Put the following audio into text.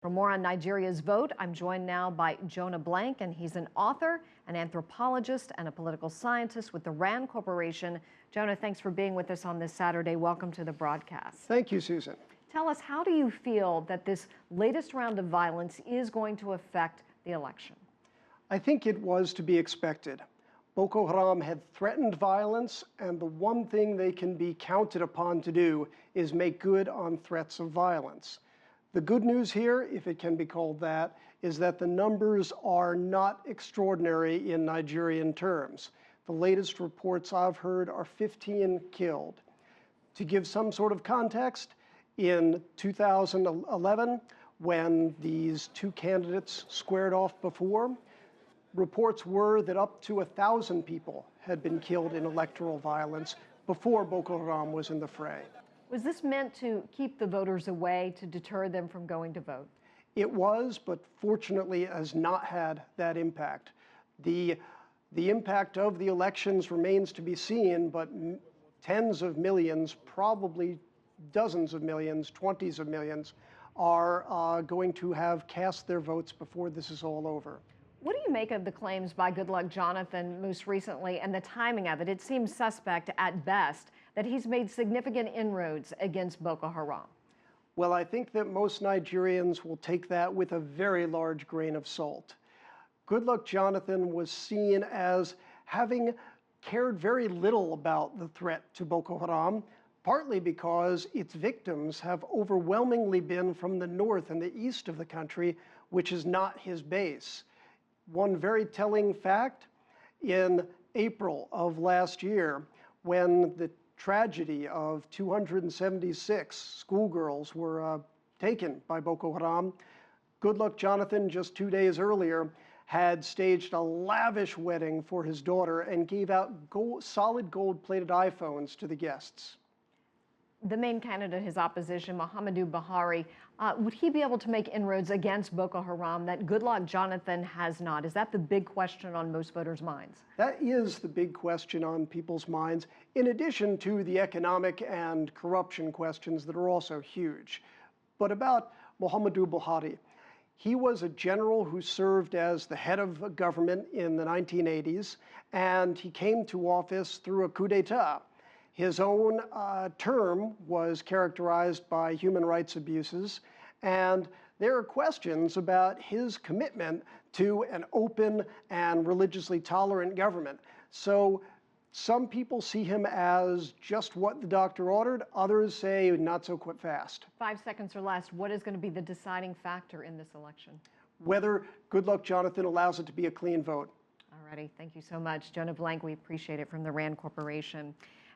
For more on Nigeria's vote, I'm joined now by Jonah Blank, and he's an author, an anthropologist, and a political scientist with the RAND Corporation. Jonah, thanks for being with us on this Saturday. Welcome to the broadcast. Thank you, Susan. Tell us, how do you feel that this latest round of violence is going to affect the election? I think it was to be expected. Boko Haram had threatened violence, and the one thing they can be counted upon to do is make good on threats of violence. The good news here, if it can be called that, is that the numbers are not extraordinary in Nigerian terms. The latest reports I've heard are 15 killed. To give some sort of context, in 2011, when these two candidates squared off before, reports were that up to 1,000 people had been killed in electoral violence before Boko Haram was in the fray. Was this meant to keep the voters away, to deter them from going to vote? It was, but fortunately has not had that impact. The impact of the elections remains to be seen, but tens of millions, probably dozens of millions, 20s of millions, are going to have cast their votes before this is all over. What do you make of the claims by Goodluck Jonathan most recently and the timing of it? It seems suspect at best that he's made significant inroads against Boko Haram. Well, I think that most Nigerians will take that with a very large grain of salt. Goodluck Jonathan was seen as having cared very little about the threat to Boko Haram, partly because its victims have overwhelmingly been from the north and the east of the country, which is not his base. One very telling fact, in April of last year, when the tragedy of 276 schoolgirls were taken by Boko Haram, Goodluck Jonathan, just 2 days earlier, had staged a lavish wedding for his daughter and gave out solid gold-plated iPhones to the guests. The main candidate, his opposition, Muhammadu Buhari, would he be able to make inroads against Boko Haram that Goodluck Jonathan has not? Is that the big question on most voters' minds? That is the big question on people's minds, in addition to the economic and corruption questions that are also huge. But about Muhammadu Buhari, he was a general who served as the head of a government in the 1980s, and he came to office through a coup d'etat. His own term was characterized by human rights abuses, and there are questions about his commitment to an open and religiously tolerant government. So some people see him as just what the doctor ordered. Others say not so quick fast. 5 seconds or less, what is going to be the deciding factor in this election? Whether Goodluck Jonathan allows it to be a clean vote. All righty. Thank you so much. Jonah Blank, we appreciate it, from the RAND Corporation.